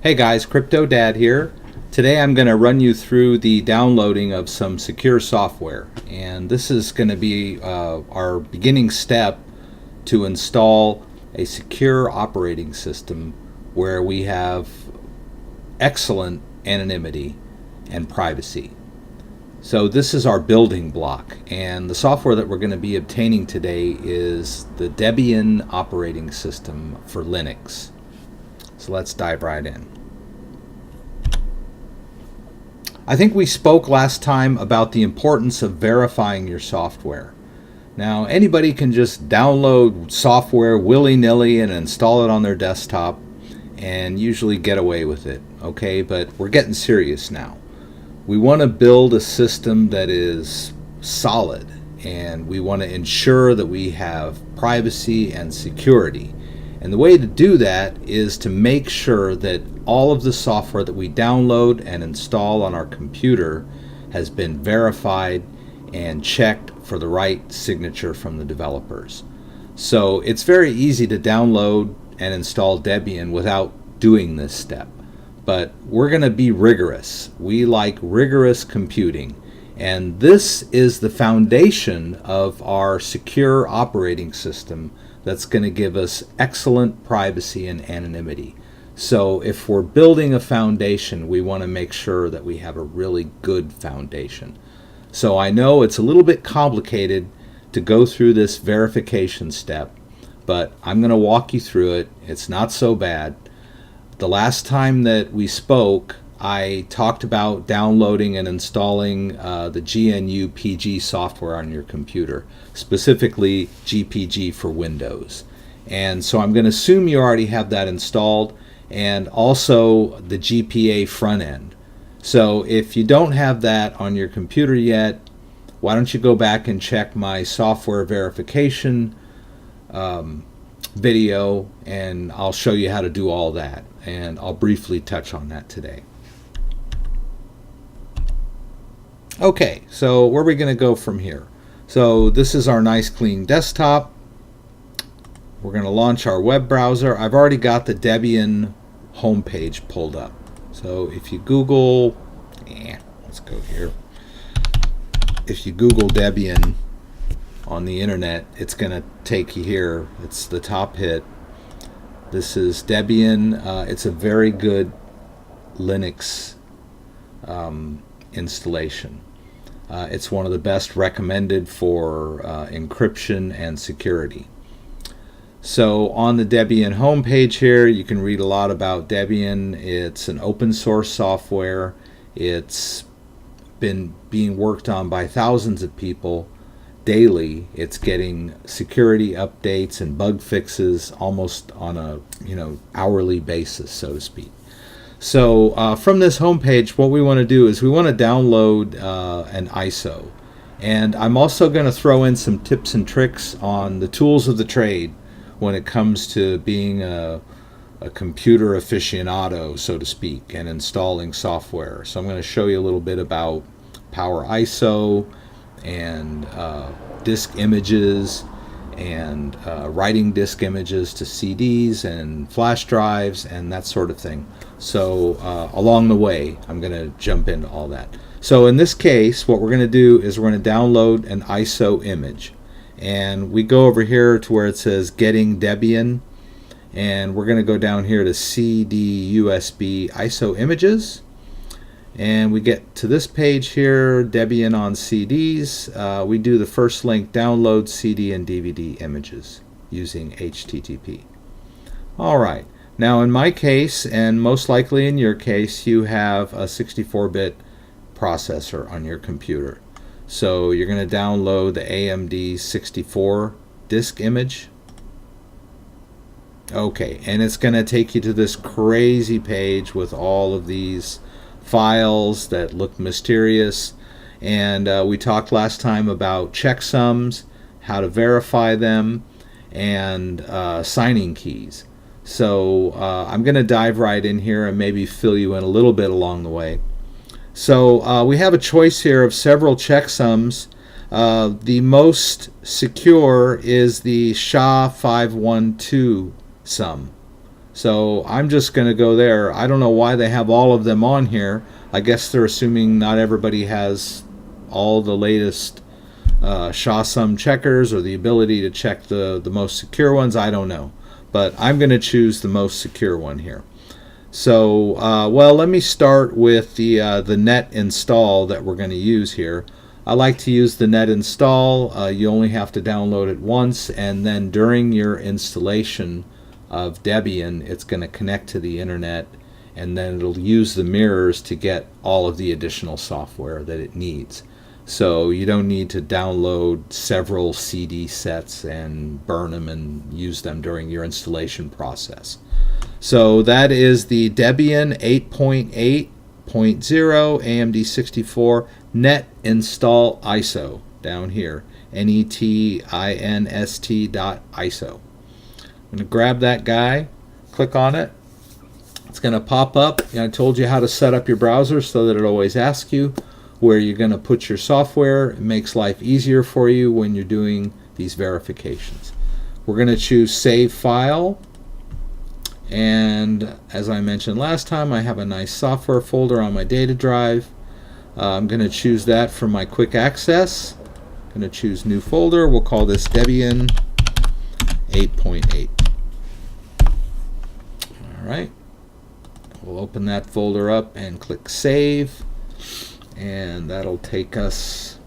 Hey guys, Crypto Dad here. Today I'm going to run you through the downloading of some secure software, and this is going to be our beginning step to install a secure operating system where we have excellent anonymity and privacy. So this is our building block, and the software that we're going to be obtaining today is the Debian operating system for Linux. So let's dive right in. I think we spoke last time about the importance of verifying your software. Now, anybody can just download software willy-nilly and install it on their desktop and usually get away with it, okay? But we're getting serious now. We want to build a system that is solid, and we want to ensure that we have privacy and security. And the way to do that is to make sure that all of the software that we download and install on our computer has been verified and checked for the right signature from the developers. So it's very easy to download and install Debian without doing this step. But we're going to be rigorous. We like rigorous computing. And this is the foundation of our secure operating system that's going to give us excellent privacy and anonymity. So if we're building a foundation, we want to make sure that we have a really good foundation. So I know it's a little bit complicated to go through this verification step, but I'm going to walk you through it. It's not so bad. The last time that we spoke, I talked about downloading and installing the GnuPG software on your computer, specifically GPG for Windows. And so I'm going to assume you already have that installed, and also the GPA front end. So if you don't have that on your computer yet, why don't you go back and check my software verification video, and I'll show you how to do all that, and I'll briefly touch on that today. Okay, so where are we going to go from here? So this is our nice clean desktop. We're going to launch our web browser. I've already got the Debian homepage pulled up. So if you Google, let's go here. If you Google Debian on the internet, it's going to take you here. It's the top hit. This is Debian. It's a very good Linux installation. It's one of the best recommended for encryption and security. So on the Debian homepage here, you can read a lot about Debian. It's an open source software. It's been being worked on by thousands of people daily. It's getting security updates and bug fixes almost on a hourly basis, so to speak. So from this homepage, what we want to do is we want to download an ISO. And I'm also going to throw in some tips and tricks on the tools of the trade when it comes to being a computer aficionado, so to speak, and installing software. So I'm going to show you a little bit about Power ISO and disk images and writing disk images to CDs and flash drives and that sort of thing. So along the way, I'm going to jump into all that. So in this case, what we're going to do is we're going to download an ISO image. And we go over here to where it says Getting Debian. And we're going to go down here to CD USB ISO images. And we get to this page here, Debian on CDs. We do the first link, download CD and DVD images using HTTP. All right. Now in my case, and most likely in your case, you have a 64-bit processor on your computer. So you're going to download the AMD 64 disk image. Okay, and it's going to take you to this crazy page with all of these files that look mysterious. And we talked last time about checksums, how to verify them, and signing keys. So I'm going to dive right in here and maybe fill you in a little bit along the way. So we have a choice here of several checksums. The most secure is the SHA512SUM. So I'm just going to go there. I don't know why they have all of them on here. I guess they're assuming not everybody has all the latest SHA512SUM checkers or the ability to check the most secure ones. I don't know. But I'm going to choose the most secure one here. So, well, let me start with the net install that we're going to use here. I like to use the net install. You only have to download it once, and then during your installation of Debian, it's going to connect to the internet, and then it'll use the mirrors to get all of the additional software that it needs. So you don't need to download several CD sets and burn them and use them during your installation process. So that is the Debian 8.8.0 AMD64 net install ISO down here, netinst.iso. I'm going to grab that guy, click on it. It's going to pop up. I told you how to set up your browser so that it always asks you where you're going to put your software. It makes life easier for you when you're doing these verifications. We're going to choose Save File. And as I mentioned last time, I have a nice software folder on my data drive. I'm going to choose that for my quick access. I'm going to choose New Folder. We'll call this Debian 8.8. Alright, we'll open that folder up and click Save, and that'll take us,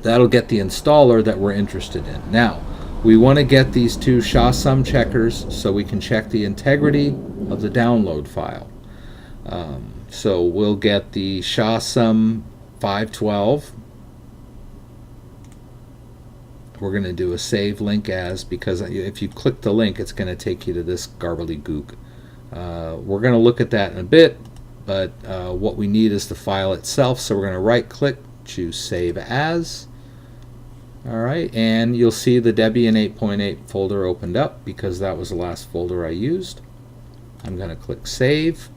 that'll get the installer that we're interested in. Now, we want to get these two SHA512SUM checkers so we can check the integrity of the download file. So we'll get the SHA512. We're going to do a save link as, because if you click the link, it's going to take you to this gobbledygook. We're going to look at that in a bit, but what we need is the file itself. So we're going to right click, choose Save As. Alright, and you'll see the Debian 8.8 folder opened up because that was the last folder I used. I'm going to click Save.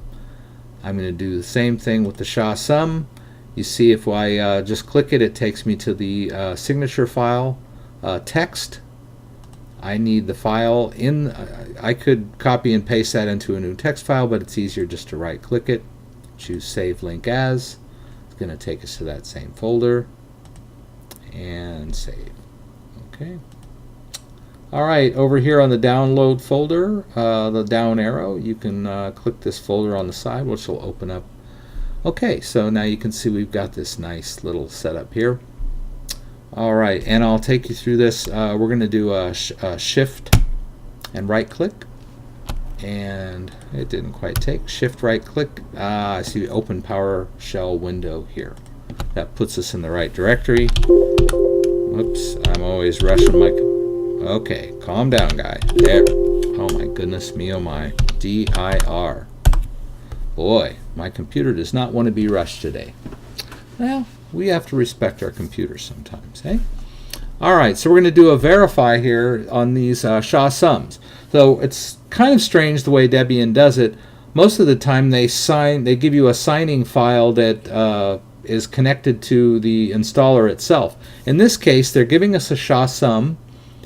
I'm going to do the same thing with the SHA512SUM. You see, if I just click it, it takes me to the signature file. Text. I need the file in. I could copy and paste that into a new text file, but it's easier just to right click it, choose Save Link As. It's going to take us to that same folder and save. Okay. Alright, over here on the download folder, the down arrow, you can click this folder on the side, which will open up. Okay, so now you can see we've got this nice little setup here. Alright, and I'll take you through this. We're going to do a shift and right click, and it didn't quite take. Shift right click. I see open PowerShell window here. That puts us in the right directory. Whoops, I'm always rushing my... Okay, calm down, guy. There. Oh my goodness me, oh my. dir. Boy, my computer does not want to be rushed today. Well, we have to respect our computers sometimes, eh? Alright, so we're going to do a verify here on these SHA512SUMs. So it's kind of strange the way Debian does it. Most of the time they give you a signing file that is connected to the installer itself. In this case, they're giving us a SHA512SUM,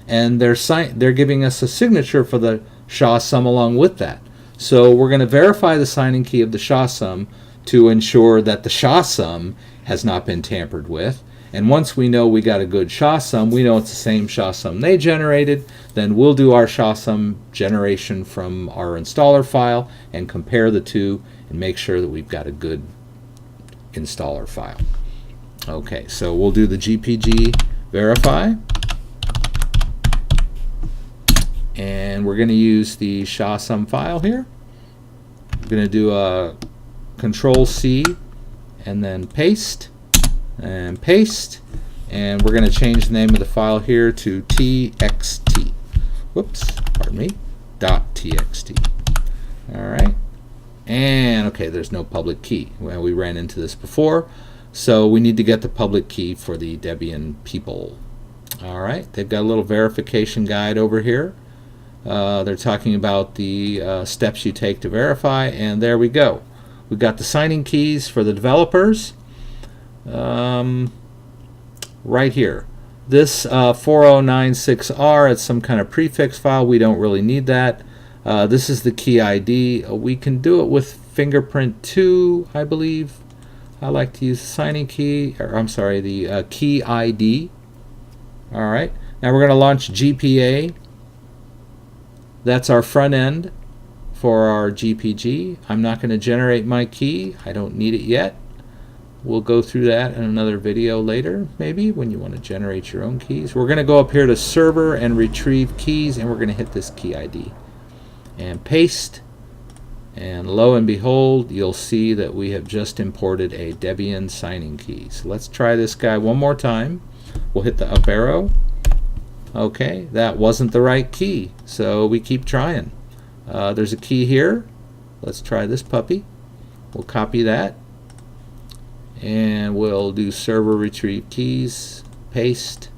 and they're giving us a signature for the SHA512SUM along with that. So we're going to verify the signing key of the SHA512SUM to ensure that the SHA512SUM has not been tampered with. And once we know we got a good SHA512SUM, we know it's the same SHA512SUM they generated, then we'll do our SHA512SUM generation from our installer file and compare the two and make sure that we've got a good installer file. Okay, so we'll do the GnuPG verify, and we're going to use the SHA512SUM file here. I'm going to do a Control-C and then paste, and paste, and we're going to change the name of the file here to txt. Whoops, pardon me, .txt. Alright, and okay, there's no public key. Well, we ran into this before, so we need to get the public key for the Debian people. Alright, they've got a little verification guide over here. They're talking about the steps you take to verify, and there we go. We've got the signing keys for the developers right here. This 4096R, it's some kind of prefix file. We don't really need that. This is the key ID. We can do it with fingerprint 2, I believe. I like to use the signing key, or I'm sorry, the key ID. All right. Now we're going to launch GPA. That's our front end for our GPG. I'm not going to generate my key. I don't need it yet. We'll go through that in another video later, maybe, when you want to generate your own keys. We're going to go up here to server and retrieve keys, and we're going to hit this key ID and paste. And lo and behold, you'll see that we have just imported a Debian signing key. So let's try this guy one more time. We'll hit the up arrow. Okay, that wasn't the right key, so we keep trying. There's a key here. Let's try this puppy. We'll copy that. And we'll do server retrieve keys, paste.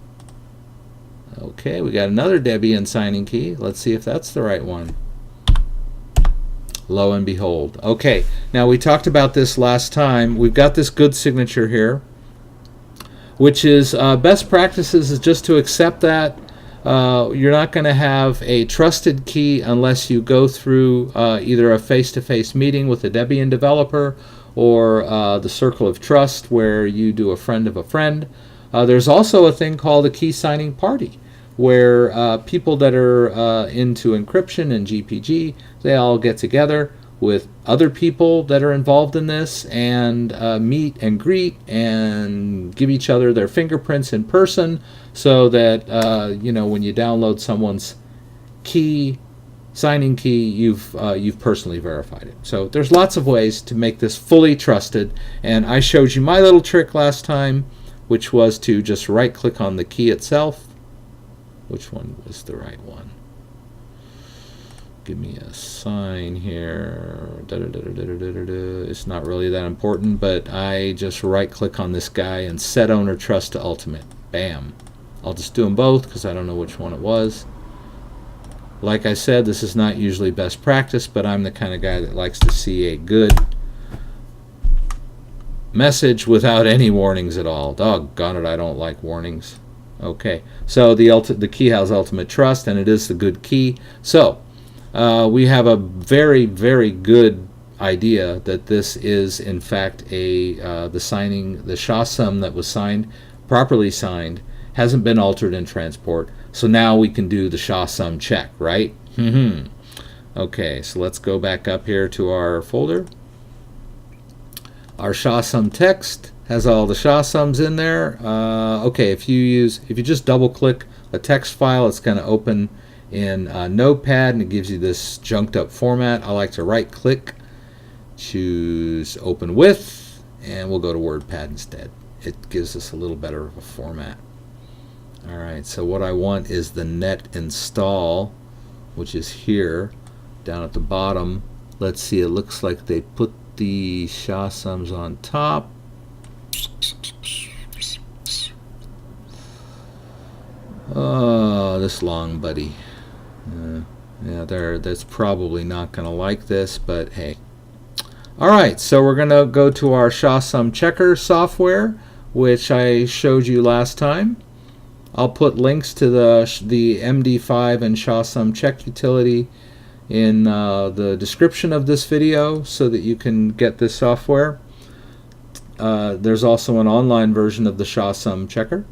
Okay, we got another Debian signing key. Let's see if that's the right one. Lo and behold. Okay, now we talked about this last time. We've got this good signature here, which is best practices is just to accept that. You're not going to have a trusted key unless you go through either a face-to-face meeting with a Debian developer or the circle of trust where you do a friend of a friend. There's also a thing called a key signing party where people that are into encryption and GPG, they all get together with other people that are involved in this and meet and greet and give each other their fingerprints in person, so that you know, when you download someone's signing key, you've personally verified it. So there's lots of ways to make this fully trusted, and I showed you my little trick last time, which was to just right click on the key itself. Which one was the right one? Give me a sign here. It's not really that important, but I just right click on this guy and set owner trust to ultimate. Bam. I'll just do them both because I don't know which one it was. Like I said, this is not usually best practice, but I'm the kind of guy that likes to see a good message without any warnings at all. Doggone it, I don't like warnings. Okay, so the key has ultimate trust, and it is the good key. So we have a very, very good idea that this is in fact the SHA-SUM that was signed, properly signed, hasn't been altered in transport. So now we can do the SHA-SUM check, right? Okay, so let's go back up here to our folder. Our SHA-SUM text has all the SHA-SUMs in there. Okay, if you just double click a text file, it's going to open in Notepad, and it gives you this junked up format. I like to right click, choose open with, and we'll go to WordPad instead. It gives us a little better of a format. Alright, so what I want is the net install, which is here down at the bottom. Let's see, it looks like they put the SHA-SUMs on top. Oh, this long buddy. Yeah, that's probably not going to like this, but hey. Alright, so we're going to go to our SHA-SUM checker software, which I showed you last time. I'll put links to the MD5 and SHA-SUM Check Utility in the description of this video so that you can get this software. There's also an online version of the SHA-SUM checker.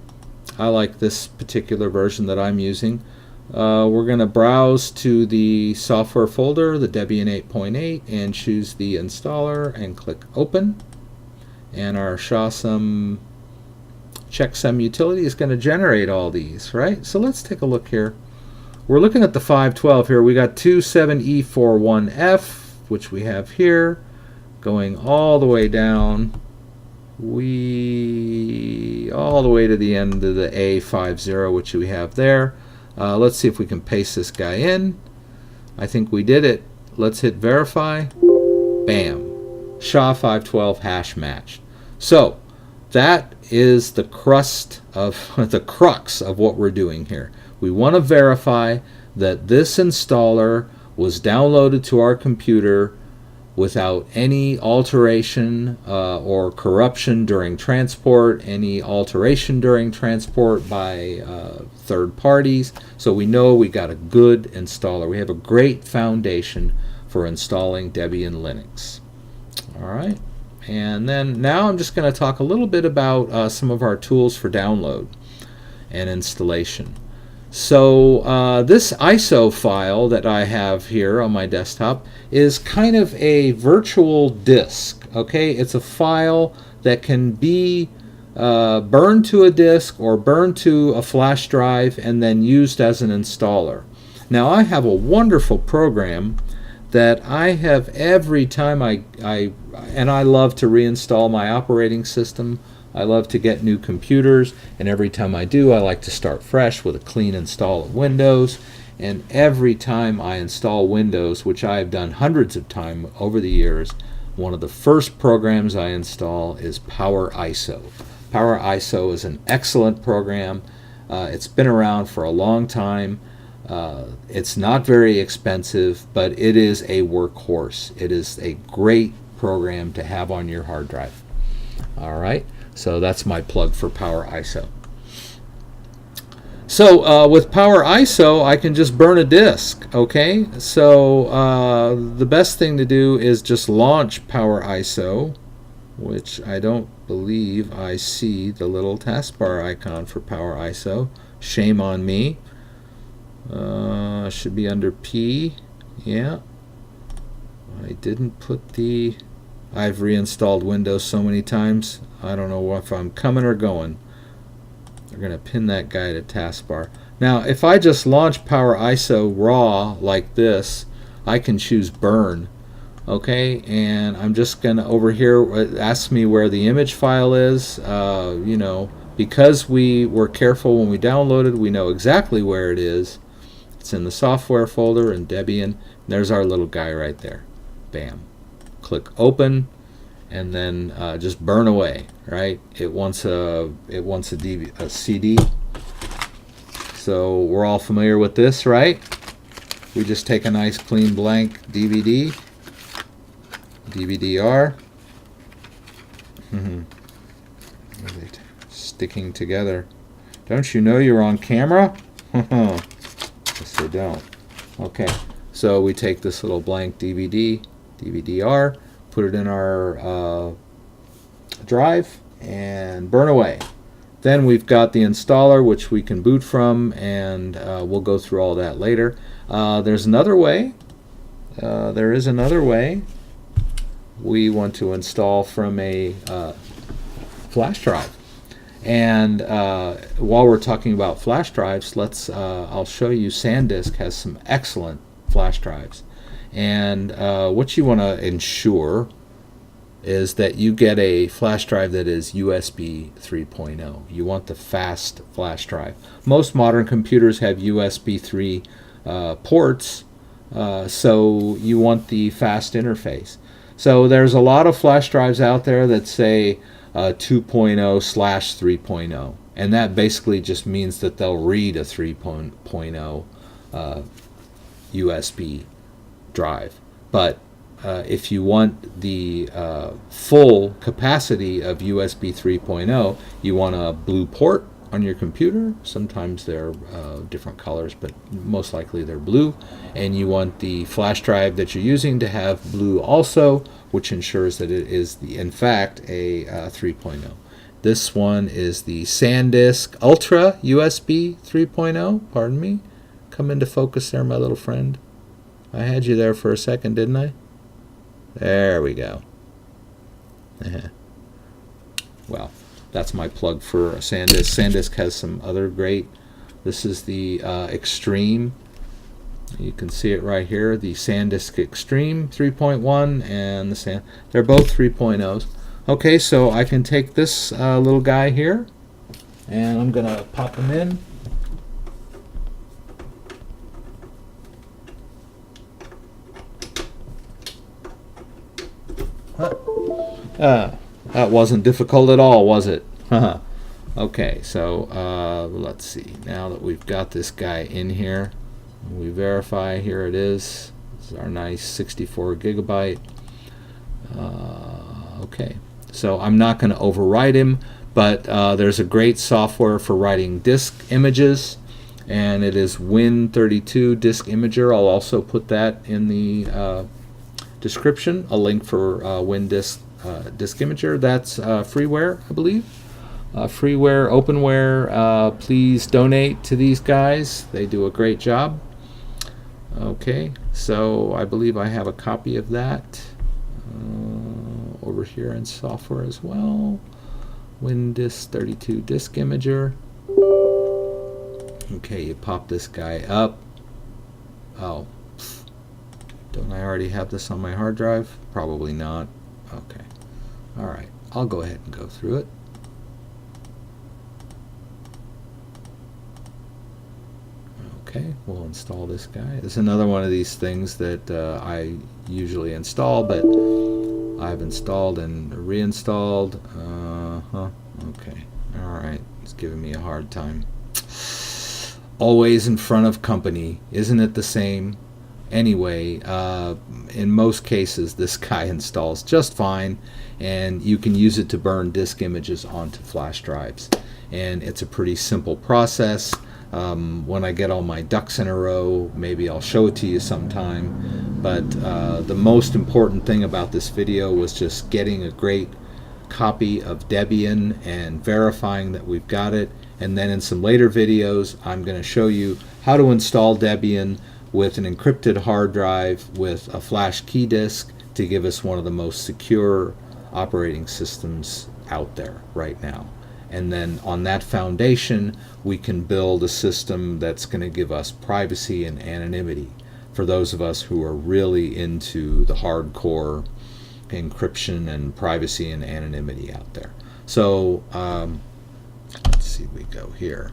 I like this particular version that I'm using. We're going to browse to the software folder, the Debian 8.8, and choose the installer and click open. And our SHA-SUM Checksum Utility is going to generate all these, right? So let's take a look here. We're looking at the 512 here. We got 27E41F, which we have here, going all the way down. All the way to the end of the A50, which we have there. Let's see if we can paste this guy in. I think we did it. Let's hit verify. Bam. SHA512 hash matched. So that is the crux of what we're doing here. We want to verify that this installer was downloaded to our computer without any alteration or corruption during transport, any alteration during transport by third parties. So we know we got a good installer. We have a great foundation for installing Debian Linux. All right, and then now I'm just going to talk a little bit about some of our tools for download and installation. So this ISO file that I have here on my desktop is kind of a virtual disk. Okay, it's a file that can be burned to a disk or burned to a flash drive and then used as an installer. Now I have a wonderful program that I have every time I love to reinstall my operating system. I love to get new computers, and every time I do, I like to start fresh with a clean install of Windows. And every time I install Windows, which I have done hundreds of times over the years, one of the first programs I install is PowerISO. PowerISO is an excellent program. It's been around for a long time. It's not very expensive, but it is a workhorse. It is a great program to have on your hard drive. All right, so that's my plug for PowerISO. So with PowerISO, I can just burn a disk. Okay, so the best thing to do is just launch PowerISO, which I don't believe I see the little taskbar icon for PowerISO. Shame on me. Should be under P. Yeah, I didn't put the... I've reinstalled Windows so many times, I don't know if I'm coming or going. They're going to pin that guy to taskbar. Now, if I just launch PowerISO raw like this, I can choose burn. Okay, and I'm just going to, over here, it asks me where the image file is. You know, because we were careful when we downloaded, we know exactly where it is. It's in the software folder in Debian. There's our little guy right there. Bam. Click open, and then just burn away. Right? It wants a CD. So we're all familiar with this, right? We just take a nice clean blank DVD, DVD-R. Are they sticking together? Don't you know you're on camera? Yes, they don't. Okay, so we take this little blank DVD, DVD-R, put it in our drive, and burn away. Then we've got the installer, which we can boot from, and we'll go through all that later. There's another way. There is another way. We want to install from a flash drive. And while we're talking about flash drives, I'll show you Sandisk has some excellent flash drives. And what you want to ensure is that you get a flash drive that is USB 3.0. You want the fast flash drive. Most modern computers have USB 3 ports, so you want the fast interface. So there's a lot of flash drives out there that say 2.0/3.0, and that basically just means that they'll read a 3.0 USB drive. But if you want the full capacity of USB 3.0, you want a blue port on your computer. Sometimes they're different colors, but most likely they're blue. And you want the flash drive that you're using to have blue also, which ensures that it is, in fact, a 3.0. This one is the Sandisk Ultra USB 3.0. Pardon me. Come into focus there, my little friend. I had you there for a second, didn't I? There we go. Well, that's my plug for Sandisk. Sandisk has some other great. This is the Extreme. You can see it right here. The Sandisk Extreme 3.1 and the they're both 3.0s. Okay, so I can take this little guy here, and I'm gonna pop him in. That wasn't difficult at all, was it? Okay, so let's see. Now that we've got this guy in here, we verify. Here it is. This is our nice 64 gigabyte. Okay, so I'm not going to override him, but there's a great software for writing disk images, and it is Win32 Disk Imager. I'll also put that in the description, a link for Disk Imager. That's freeware, I believe. Freeware, openware. Please donate to these guys. They do a great job. Okay, so I believe I have a copy of that over here in software as well. Win32 Disk Imager. Okay, you pop this guy up. Oh, don't I already have this on my hard drive? Probably not. Okay, all right, I'll go ahead and go through it. Okay, we'll install this guy. It's another one of these things that I usually install, but I've installed and reinstalled. Okay, all right, it's giving me a hard time. Always in front of company, isn't it the same? Anyway, in most cases, this guy installs just fine, and you can use it to burn disk images onto flash drives. And it's a pretty simple process. When I get all my ducks in a row, maybe I'll show it to you sometime. But the most important thing about this video was just getting a great copy of Debian and verifying that we've got it. And then in some later videos, I'm going to show you how to install Debian with an encrypted hard drive with a flash key disk to give us one of the most secure operating systems out there right now. And then on that foundation, we can build a system that's going to give us privacy and anonymity for those of us who are really into the hardcore encryption and privacy and anonymity out there. So let's see, we go here.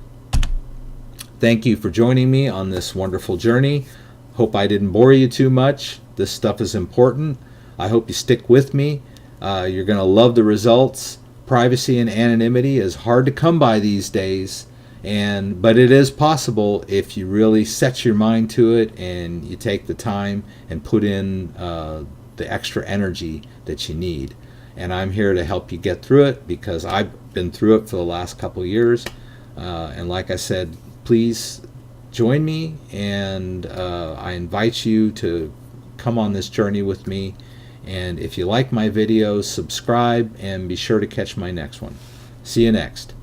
Thank you for joining me on this wonderful journey. Hope I didn't bore you too much. This stuff is important. I hope you stick with me. You're going to love the results. Privacy and anonymity is hard to come by these days, but it is possible if you really set your mind to it and you take the time and put in the extra energy that you need. And I'm here to help you get through it because I've been through it for the last couple of years. And like I said, please join me, and I invite you to come on this journey with me. And if you like my videos, subscribe and be sure to catch my next one. See you next.